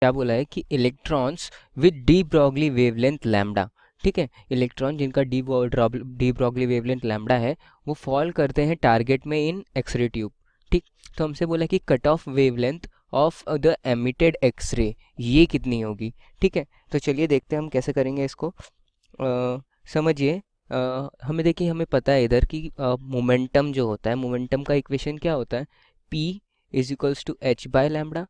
क्या बोला है कि electrons with D Broglie wavelength lambda, ठीक है, इलेक्ट्रॉन जिनका डी ब्रॉगली वेवलेंथ लैम्डा है वो फॉल करते हैं टारगेट में इन एक्सरे ट्यूब, ठीक। तो हमसे बोला कि cut off wavelength of the emitted X ray ये कितनी होगी, ठीक है। तो चलिए देखते हैं हम कैसे करेंगे इसको। समझिए, हमें देखिए, हमें पता है इधर कि मोमेंटम जो होता है, मोमेंटम का इक्वेशन क्या होता है, p is equals to H by lambda,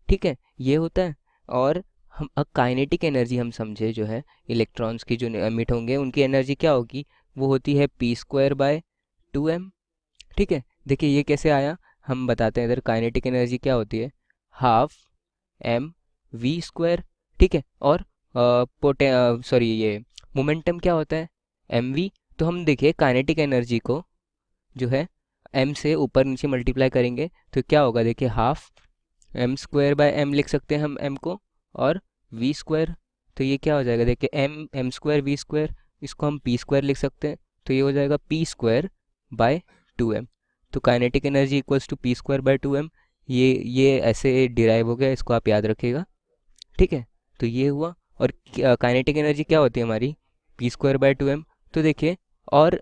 ठीक है, ये होता है। और हम अब काइनेटिक एनर्जी हम समझे जो है इलेक्ट्रॉन्स की जो एमिट होंगे उनकी एनर्जी क्या होगी, वो होती है पी स्क्वायर बाय 2m, ठीक है। देखिए ये कैसे आया, हम बताते हैं इधर काइनेटिक एनर्जी क्या होती है, हाफ एम वी स्क्वायर, ठीक है। और पोटे सॉरी ये मोमेंटम क्या होता है, एम वी। तो हम देखिए काइनेटिक एनर्जी को जो है एम से ऊपर नीचे मल्टीप्लाई करेंगे तो क्या होगा, देखिए half M square by M लिख सकते हैं हम एम को, और वी स्क्वायर। तो ये क्या हो जाएगा, देखिए एम स्क्वायर वी स्क्वायर, इसको हम पी स्क्वायर लिख सकते हैं। तो ये हो जाएगा पी स्क्वायर बाय 2m। तो kinetic energy equals to P square by 2m। ये ऐसे डिराइव हो गया, इसको आप याद रखिएगा, ठीक है। तो ये हुआ। और काइनेटिक एनर्जी क्या होती है हमारी, पी स्क्वायर बाय 2m। तो देखिए, और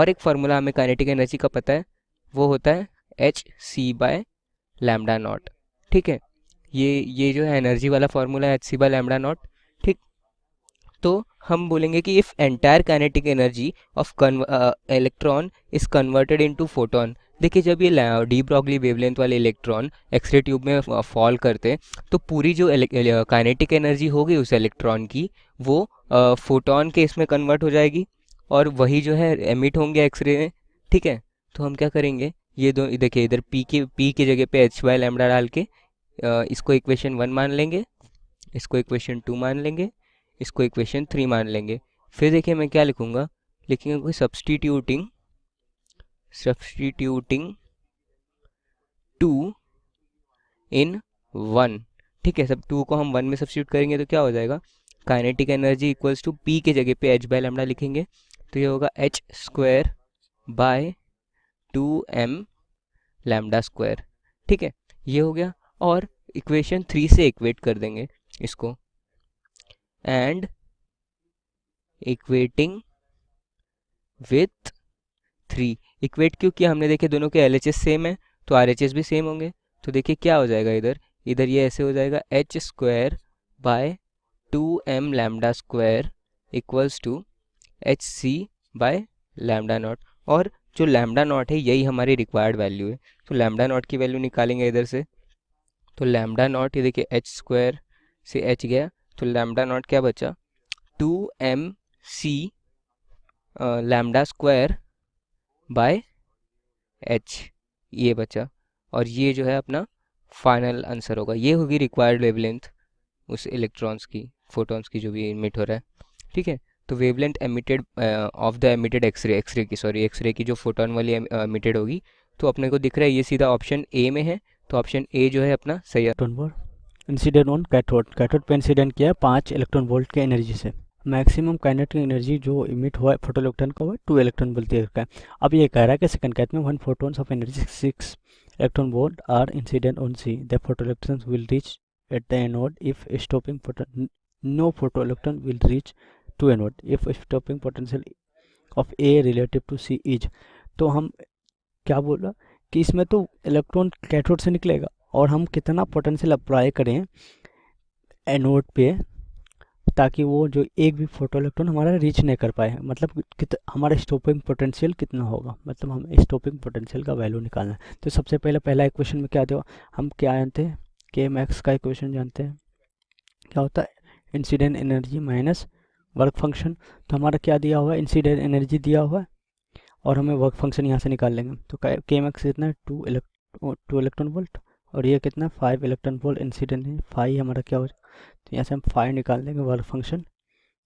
एक फार्मूला हमें काइनेटिक एनर्जी का पता है, वो होता है H C by lambda nought, ठीक है। ये जो है एनर्जी वाला फार्मूला है, H C by lambda nought, ठीक। तो हम बोलेंगे कि if entire kinetic energy of electron is converted into photon. देखिए जब ये डी ब्रॉगली वेवलेंथ वाले इलेक्ट्रॉन एक्सरे ट्यूब में फॉल करते हैं तो पूरी जो काइनेटिक एनर्जी होगी उस इलेक्ट्रॉन की वो फोटोन के इसमें कन्वर्ट हो जाएगी, और वही जो है एमिट होंगे एक्सरे में, ठीक है। तो हम क्या करेंगे, ये दो देखिए इधर पी की जगह पे एच बाय लैम्डा डाल के इसको इक्वेशन 1 मान लेंगे, इसको इक्वेशन 2 मान लेंगे, इसको इक्वेशन 3 मान लेंगे। फिर देखिए मैं क्या लिखूंगा, लिखेंगे कोई सब्सटीट्यूटिंग 2 इन 1, ठीक है। सब 2 को हम 1 में सब्सटीट्यूट करेंगे तो क्या हो जाएगा, kinetic energy equals to P के जगह पे एच बाय लैम्डा लिखेंगे, तो ये होगा H square by 2m lambda square, ठीक है। ये हो गया। और इक्वेशन 3 से इक्वेट कर देंगे इसको, एंड इक्वेटिंग विथ 3। इक्वेट क्यों किया हमने, देखिए दोनों के एल सेम है तो आर भी सेम होंगे। तो देखिए क्या हो जाएगा, इधर इधर ये ऐसे हो जाएगा H square by 2m lambda square equals to H C by lambda nought. और जो लैम्डा नॉट है यही हमारी रिक्वायर्ड वैल्यू है, तो लैम्डा नॉट की वैल्यू निकालेंगे इधर से। तो लैम्डा नॉट ये देखिए एच स्क्वायर से एच गया, तो लैम्डा नॉट क्या बचा, 2m c lambda square by H, ये बचा। और ये जो है अपना फाइनल आंसर होगा, ये होगी रिक्वायर्ड वेवलेंथ उस इलेक्ट्रॉन्स की, फोटॉन्स की जो भी इमिट हो रहा है, ठीक है। तो wavelength emitted of the emitted X ray की जो फोटोन वाली एमिटेड होगी, तो अपने को दिख रहा है ये सीधा ऑप्शन ए में है। तो ऑप्शन ए जो है अपना सही है। Electron volt incident on cathode, cathode पे इंसिडेंट किया 5 इलेक्ट्रॉन वोल्ट के एनर्जी से। मैक्सिमम काइनेटिक एनर्जी जो इमिट हुआ है फोटो इलेक्ट्रॉन का, हुआ 2 इलेक्ट्रॉन वोल्ट दिया है। अब ये कह रहा है कि सेकंड कैथ में 1 photons of energy 6 electron volt are incident on C, the photo electrons will reach at the anode if stopping photon, no photo electron will reach to anode if stopping potential of A relative to C is. तो हम क्या बोला कि इसमें तो electron cathode से निकलेगा, और हम कितना पोटेंशियल अप्लाई करें एनोड पे ताकि वो जो एक भी फोटो इलेक्ट्रॉन हमारा रीच नहीं कर पाए, मतलब हमारा स्टॉपिंग पोटेंशियल कितना होगा, मतलब हम स्टॉपिंग पोटेंशियल का वैल्यू निकालना है। तो सबसे पहले पहला इक्वेशन में क्या दो, हम क्या जानते हैं, के मैक्स का इक्वेशन जानते हैं, क्या होता है incident energy minus work function. तो हमारा क्या दिया हुआ है, इंसिडेंट एनर्जी दिया हुआ है, और हमें वर्क फंक्शन यहाँ से निकाल लेंगे। तो के मैक्स कितना है, 2 इलेक्ट्रॉन वोल्ट, और ये कितना 5 इलेक्ट्रॉन वोल्ट इंसिडेंट है, 5 हमारा क्या हो जाए, तो यहाँ से हम 5 निकाल देंगे। वर्क फंक्शन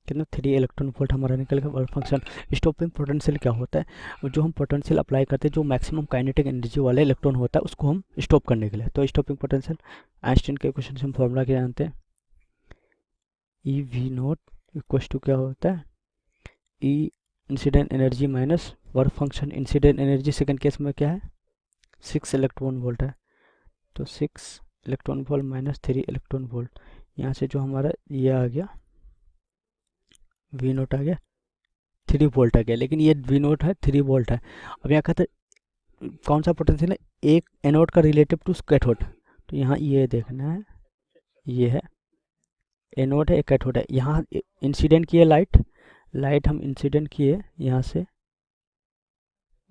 कितना, 3 इलेक्ट्रॉन वोल्ट हमारा निकल गया। वर्क फंक्शन स्टॉपिंग पोटेंशियल क्या होता है, जो हम पोटेंशियल अप्लाई करते हैं जो मैक्सिमम काइनेटिक एनर्जी वाला इलेक्ट्रॉन होता है उसको हम स्टॉप करने के लिए। तो स्टॉपिंग पोटेंशियल आइंस्टीन के इक्वेशन से हम फॉर्मूला क्या जानते हैं, E V naught equal to क्या होता है, E incident energy minus work function. Incident energy second case में क्या है, 6 इलेक्ट्रॉन वोल्ट है, तो 6 electron volt minus 3 electron volt, यहाँ से जो हमारा ये आ गया वी नोट आ गया 3 वोल्ट आ गया, लेकिन ये वी नोट है 3 वोल्ट है। अब यहाँ कहते कौन सा पोटेंशियल है, एक एनोड का रिलेटिव टू कैथोड। तो यहाँ ये देखना है, ये है एनोड है, एक कैथोड है। यहाँ इंसिडेंट किए लाइट हम इंसिडेंट किए यहाँ से,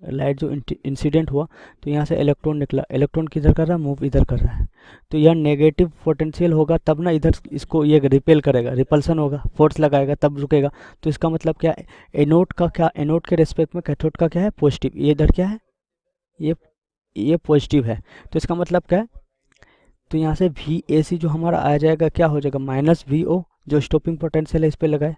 लाइट जो इंसिडेंट हुआ तो यहाँ से इलेक्ट्रॉन निकला, इलेक्ट्रॉन किधर कर रहा है, मूव इधर कर रहा है। तो यह नेगेटिव पोटेंशियल होगा तब ना इधर इसको ये रिपेल करेगा, रिपल्सन होगा, फोर्स लगाएगा तब रुकेगा। तो इसका मतलब क्या है, एनोड का क्या, एनोड के रेस्पेक्ट में कैथोड का क्या है, पॉजिटिव। ये इधर क्या है, ये पॉजिटिव है। तो इसका मतलब क्या है, तो यहाँ से वी ए सी जो हमारा आ जाएगा क्या हो जाएगा, माइनस वी ओ, जो स्टॉपिंग पोटेंशियल है इस पर लगाए,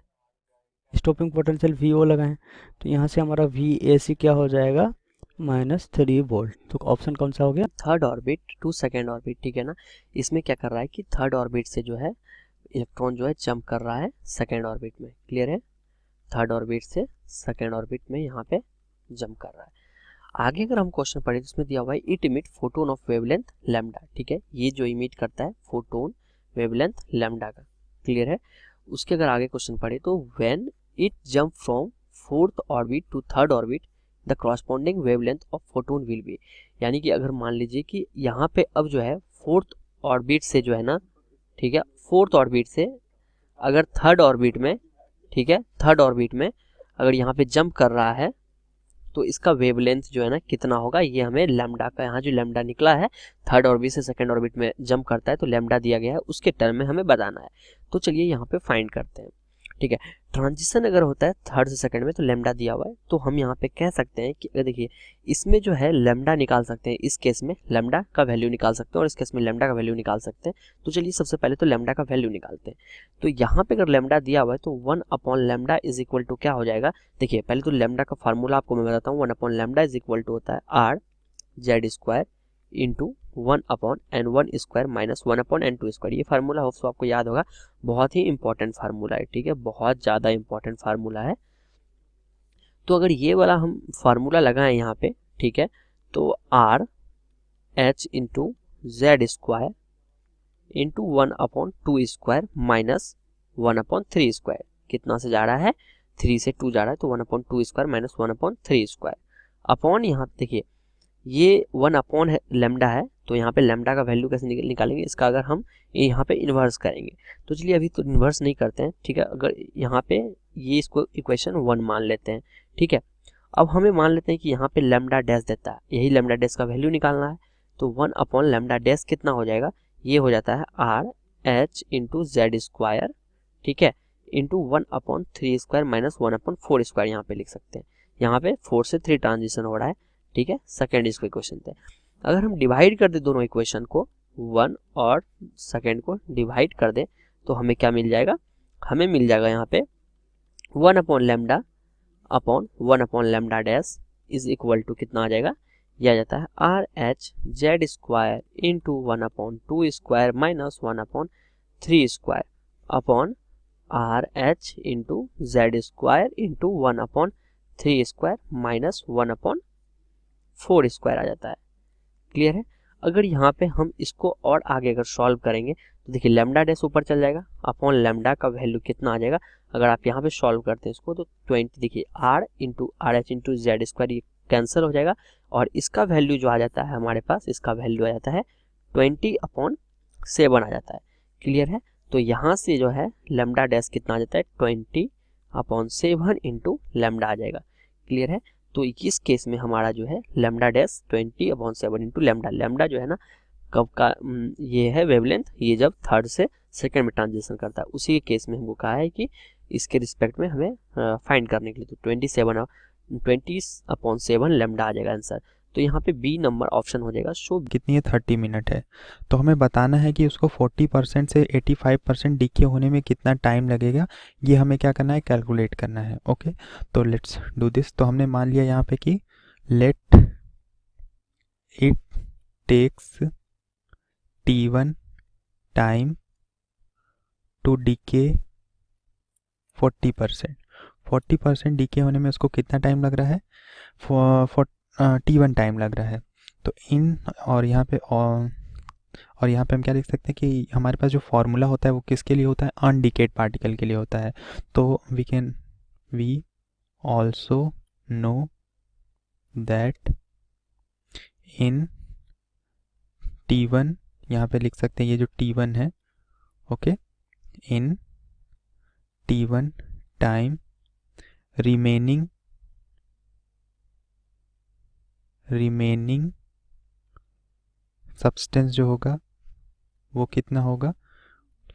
स्टॉपिंग पोटेंशियल वी ओ लगाएं। तो यहाँ से हमारा वी ए सी क्या हो जाएगा, -3 वोल्ट। तो ऑप्शन कौन सा हो गया, third orbit to second orbit, ठीक है ना। इसमें क्या कर रहा है कि थर्ड ऑर्बिट से जो है इलेक्ट्रॉन जो है जंप कर रहा है सेकेंड ऑर्बिट में, क्लियर है। थर्ड ऑर्बिट से सेकेंड ऑर्बिट में यहाँ पे जंप कर रहा है। आगे अगर हम क्वेश्चन पढ़े तो उसमें दिया हुआ है it emit photon of wavelength lambda, ठीक है। ये जो इमिट करता है फोटोन वेवलेंथ लैम्डा का, क्लियर है। उसके अगर आगे क्वेश्चन पढ़े तो when it jump from fourth orbit to third orbit the corresponding wavelength of photon will be, यानी कि अगर मान लीजिए कि यहाँ पे अब जो है फोर्थ ऑर्बिट से जो है ना, ठीक है, फोर्थ ऑर्बिट से अगर थर्ड ऑर्बिट में, ठीक है, थर्ड ऑर्बिट में अगर यहाँ पे जंप कर रहा है तो इसका वेवलेंथ जो है ना कितना होगा, ये हमें लैम्डा का, यहाँ जो लैम्डा निकला है थर्ड ऑर्बिट से सेकंड ऑर्बिट में जंप करता है तो लैम्डा दिया गया है, उसके टर्म में हमें बताना है। तो चलिए यहाँ पे फाइंड करते हैं, ठीक है। ट्रांजिशन अगर होता है थर्ड से सेकंड में तो लैम्डा दिया हुआ है, तो हम यहाँ पे कह सकते हैं कि देखिए इसमें जो है लैम्डा निकाल सकते हैं, इस केस में लैम्डा का वैल्यू निकाल सकते हैं और इस केस में लैम्डा का वैल्यू निकाल सकते हैं। तो चलिए सबसे पहले तो लैम्डा का वैल्यू निकालते हैं। तो यहाँ पे अगर लैम्डा दिया हुआ है तो 1/λ इज इक्वल टू क्या हो जाएगा, देखिए पहले तो लैम्डा का फार्मूला आपको मैं बताता हूँ। 1/λ इज इक्वल टू होता है are Z square into 1/n1² minus 1/n2²। ये फार्मूला होप्स आपको याद होगा, बहुत ही इंपॉर्टेंट फार्मूला है, ठीक है, बहुत ज़्यादा इंपॉर्टेंट फार्मूला है। तो अगर ये वाला हम फार्मूला लगाएं यहाँ पे, ठीक है, तो are H into Z square into 1/2² minus 1/3², कितना से जा रहा है, 3 से 2 जा रहा है, तो 1/2² माइनस 1/3² अपॉन, यहाँ पे देखिए ये 1/λ है, तो यहाँ पे लैम्डा का वैल्यू कैसे निकालेंगे, इसका अगर हम यहाँ पे इन्वर्स करेंगे। तो चलिए अभी तो इन्वर्स नहीं करते हैं, ठीक है। अगर यहाँ पे ये इसको इक्वेशन 1 मान लेते हैं, ठीक है। अब हमें मान लेते हैं कि यहाँ पे लैम्डा डैश देता है, यही लैम्डा डैश का वैल्यू निकालना है। तो 1/λ डैश कितना हो जाएगा, ये हो जाता है R H into Z square, ठीक है, इंटू 1/3² माइनस 1/4²। यहाँ पे लिख सकते हैं, यहाँ पे 4 से 3 ट्रांजिशन हो रहा है, ठीक है, सेकेंड इसको इक्वेशन थे। अगर हम डिवाइड कर दे दोनों इक्वेशन को, 1 और सेकेंड को डिवाइड कर दे तो हमें क्या मिल जाएगा, हमें मिल जाएगा यहाँ पे 1/λ upon 1/λ dash is equal to कितना आ जाएगा, यह आ जाता है R H Z square into 1/2² minus 1/3² upon R H into Z square into 1/3² minus 1/4² आ जाता है, क्लियर है। अगर यहाँ पे हम इसको और आगे अगर सॉल्व करेंगे तो देखिए लैम्डा डैश ऊपर चल जाएगा, अपॉन लैम्डा का वैल्यू कितना आ जाएगा, अगर आप यहाँ पे सॉल्व करते हैं इसको तो 20, देखिए R into R H into Z square ये कैंसिल हो जाएगा और इसका वैल्यू जो आ जाता है हमारे पास, इसका वैल्यू आ जाता है 20/7 आ जाता है, क्लियर है। तो यहाँ से जो है लैम्डा डैश कितना आ जाता है 20/7 इंटू लैम्डा आ जाएगा, क्लियर है। तो इस केस में हमारा जो है lambda dash 20/7 into lambda, lambda जो है ना कब का, ये है वेवलेंथ, ये जब थर्ड से सेकंड में ट्रांजिशन करता है, उसी के केस में हमको कहा है कि इसके रिस्पेक्ट में हमें फाइंड करने के लिए, तो 20/7 लैम्डा आ जाएगा आंसर। तो यहाँ पे बी नंबर ऑप्शन हो जाएगा शो। कितनी है, 30 मिनट है। तो हमें बताना है कि उसको 40% से 85% डीके होने में कितना टाइम लगेगा, ये हमें क्या करना है, कैलकुलेट करना है। ओके, तो लेट्स डू दिस। तो हमने मान लिया यहाँ पे कि let it takes T1 time to decay 40% decay होने में उसको कितना टाइम लग रहा है, T1 टाइम लग रहा है। तो इन और यहाँ पे और यहाँ पे हम क्या लिख सकते हैं कि हमारे पास जो फॉर्मूला होता है वो किसके लिए होता है, अनडिकेड पार्टिकल के लिए होता है। तो we also know that in T1, यहाँ पे लिख सकते हैं ये जो T1 है, ओके, इन T1 टाइम रिमेनिंग सब्सटेंस जो होगा वो कितना होगा,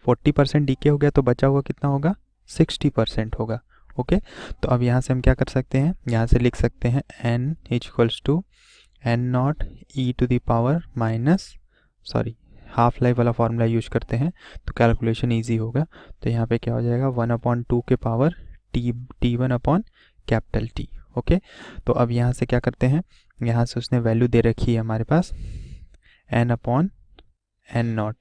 40% डीके हो गया तो बचा हुआ कितना होगा, 60% होगा। ओके, तो अब यहाँ से हम क्या कर सकते हैं, यहाँ से लिख सकते हैं n equals to N nought E to the power minus, sorry half life वाला फॉर्मूला यूज करते हैं तो कैलकुलेशन इजी होगा। तो यहाँ पे क्या हो जाएगा 1/2 के power T1 upon capital T। Okay, तो अब यहाँ से क्या करते हैं, यहाँ से उसने वैल्यू दे रखी है हमारे पास n अपॉन एन नॉट,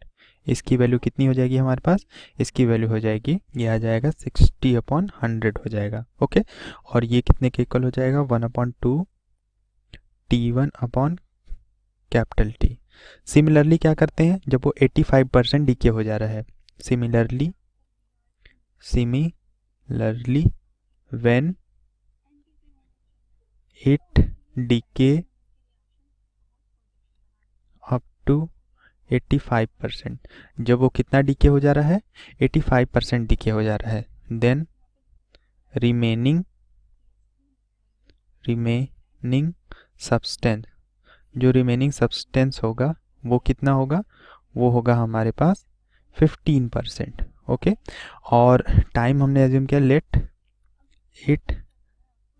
इसकी वैल्यू कितनी हो जाएगी हमारे पास, इसकी वैल्यू हो जाएगी, ये आ जाएगा 60/100 हो जाएगा। ओके, और ये कितने के इक्वल हो जाएगा 1/2 T1 upon capital T। Similarly क्या करते हैं, जब वो 85% डीके हो जा रहा है, similarly when it decay up to 85%, जब वो कितना डीके हो जा रहा है, 85% डीके हो जा रहा है, देन रिमेनिंग सब्सटेंस, जो रिमेनिंग सब्सटेंस होगा वो कितना होगा, वो होगा हमारे पास 15%। ओके, और टाइम हमने एज्यूम किया let it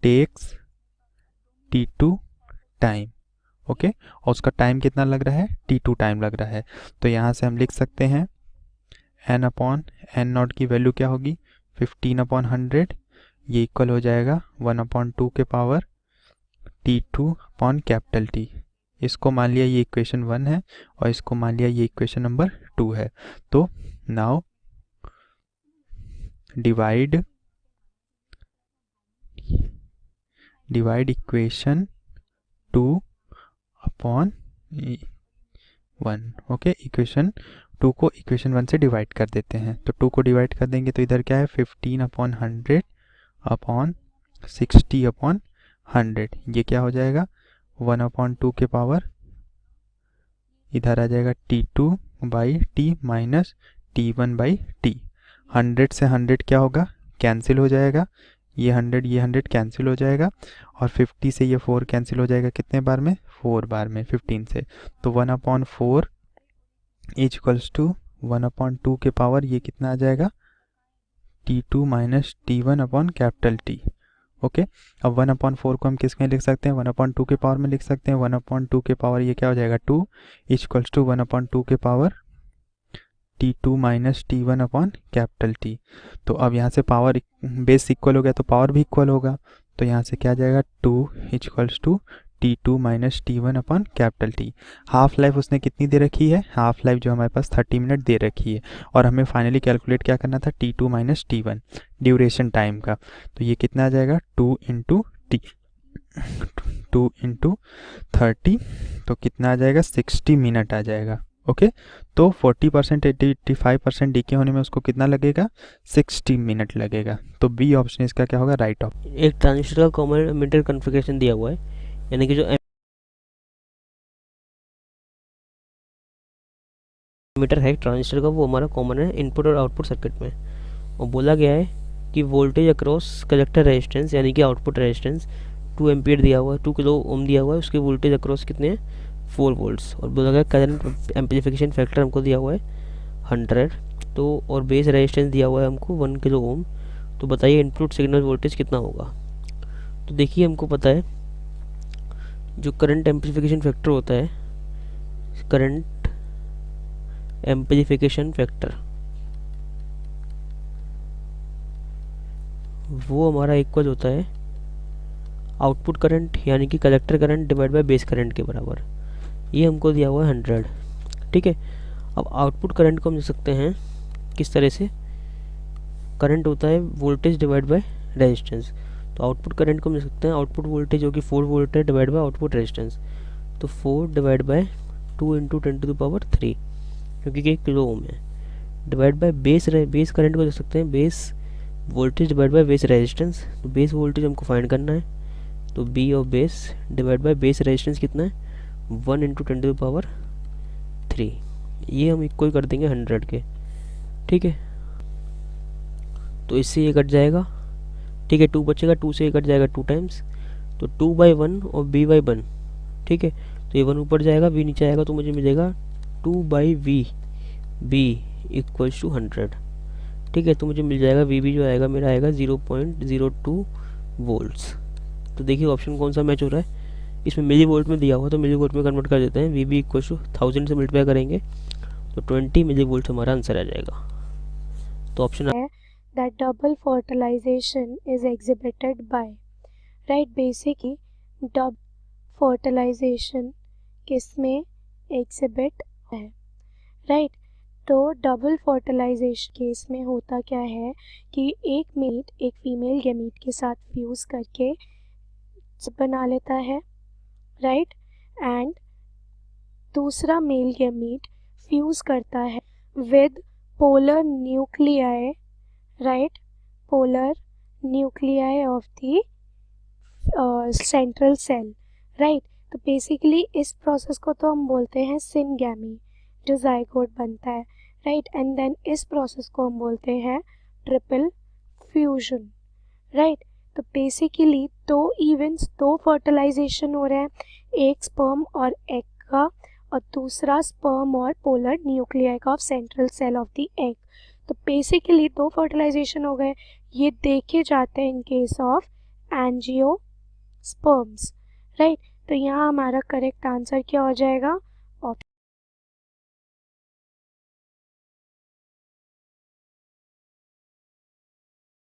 takes T2 time. Okay, और उसका टाइम कितना लग रहा है, T2 टाइम लग रहा है। तो यहाँ से हम लिख सकते हैं n अपॉन एन नॉट की वैल्यू क्या होगी 15/100, ये इक्वल हो जाएगा 1/2 के power T2 upon capital T। इसको मान लिया ये इक्वेशन 1 है और इसको मान लिया ये इक्वेशन नंबर 2 है। तो now divide equation 2 upon 1। Okay, equation 2 को इक्वेशन 1 से डिवाइड कर देते हैं, तो 2 को डिवाइड कर देंगे तो इधर क्या है 15/100 अपॉन 60/100, ये क्या हो जाएगा 1/2 के पावर, इधर आ जाएगा T2/T माइनस T1/T। 100 से 100 क्या होगा, कैंसिल हो जाएगा, ये 100 कैंसिल हो जाएगा, और 50 से ये 4 कैंसिल हो जाएगा, कितने बार में, 4 बार में 15 से। तो 1/4 इक्वल्स टू 1/2 के पावर, ये कितना आ जाएगा T2 minus T1 upon capital T। Okay, अब 1/4 को हम किस में लिख सकते हैं, 1/2 के पावर में लिख सकते हैं, 1/2 के पावर ये क्या हो जाएगा 2 इक्वल्स टू 1/2 के power T2 minus T1 upon capital T। तो अब यहाँ से पावर बेस इक्वल हो गया तो पावर भी इक्वल होगा, तो यहाँ से क्या जाएगा 2 equals to T2 minus T1 upon capital T। Half life उसने कितनी दे रखी है, हाफ लाइफ जो हमारे पास 30 मिनट दे रखी है, और हमें फाइनली कैलकुलेट क्या करना था T2 minus T1 duration time का। तो ये कितना आ जाएगा 2 इंटू 30, तो कितना आ जाएगा 60 मिनट आ जाएगा। ओके, तो 40% 85% डीके होने में उसको कितना लगेगा, 60 मिनट लगेगा। तो बी ऑप्शन इसका क्या होगा, राइट ऑप्शन। एक ट्रांजिस्टर का कॉमन एमिटर कॉन्फ़िगरेशन दिया हुआ है, यानी कि जो एमिटर है ट्रांजिस्टर का वो हमारा कॉमन है इनपुट और आउटपुट सर्किट में, और बोला गया है कि वोल्टेज अक्रॉस कलेक्टर रेजिस्टेंस यानी कि आउटपुट रेजिस्टेंस 2 एम्पियर दिया हुआ है, 2 किलो ओम दिया हुआ है, उसके वोल्टेज अक्रॉस कितने हैं 4 वोल्ट्स, और बोला गया करंट एम्पलीफिकेशन फैक्टर हमको दिया हुआ है 100, तो और बेस रेजिस्टेंस दिया हुआ है हमको 1 किलो ओम। तो बताइए इनपुट सिग्नल वोल्टेज कितना होगा। तो देखिए हमको पता है जो करंट एम्पलीफिकेशन फैक्टर होता है, करंट एम्पलीफिकेशन फैक्टर वो हमारा इक्वल होता है आउटपुट करंट यानी कि collector current divide by base current के बराबर। ये हमको दिया हुआ है 100, ठीक है। अब आउटपुट करंट को हम लिख सकते हैं किस तरह से, करंट होता है वोल्टेज डिवाइड बाय रेजिस्टेंस, तो आउटपुट करंट को हम लिख सकते हैं आउटपुट वोल्टेज जो कि 4 वोल्ट है डिवाइड बाय आउटपुट रेजिस्टेंस, तो 4 divide by 2 into 10 to the power 3 क्योंकि ये किलो ओम है, डिवाइड बाय बेस करंट को देख सकते हैं, base voltage divide by base resistance. तो बेस वोल्टेज हमको फाइंड करना है, तो B of base divide by base resistance कितना है 1 × 10⁻3। ये हम इक्वल कर देंगे 100 के, ठीक है। तो इससे ये कट जाएगा, ठीक है, 2 बचेगा, 2 से ये कट जाएगा 2 टाइम्स, तो 2/1 और b/1, ठीक है। तो ये 1 ऊपर जाएगा, v नीचे आएगा, तो मुझे मिलेगा 2/v, b = 100, ठीक है। तो मुझे मिल जाएगा vb जो आएगा मेरा आएगा 0.02 वोल्ट्स। तो देखिए ऑप्शन कौन सा मैच हो रहा है, इसमें मिली वोल्ट में दिया हुआ, तो मिली वोल्ट में कन्वर्ट कर देते हैं, vb = 1000 से मल्टीप्लाई करेंगे तो 20 मिली वोल्ट हमारा आंसर आ जाएगा। तो option that double fertilization is exhibited by, right? basically double fertilization किसमें exhibit है, right? तो डबल फर्टिलाइजेशन केस में होता क्या है कि एक मेट एक फीमेल गैमीट के साथ फ्यूज करके बना लेता है, राइट, एंड दूसरा मेल गैमीट फ्यूज करता है with polar nuclei, right, polar nuclei of the central cell, right. तो बेसिकली इस प्रोसेस को तो हम बोलते हैं सिनगैमी, जो जाइगोट बनता है, राइट, एंड देन इस प्रोसेस को हम बोलते हैं ट्रिपल फ्यूजन, राइट। तो बेसिकली दो फर्टिलाइजेशन हो रहा है, एक स्पर्म और एग का और दूसरा स्पर्म और पोलर न्यूक्लियाई का of central cell of the egg. तो बेसिकली 2 फर्टिलाइजेशन हो गए, ये देखे जाते हैं in case of angiosperms, right. तो यहाँ हमारा करेक्ट आंसर क्या हो जाएगा,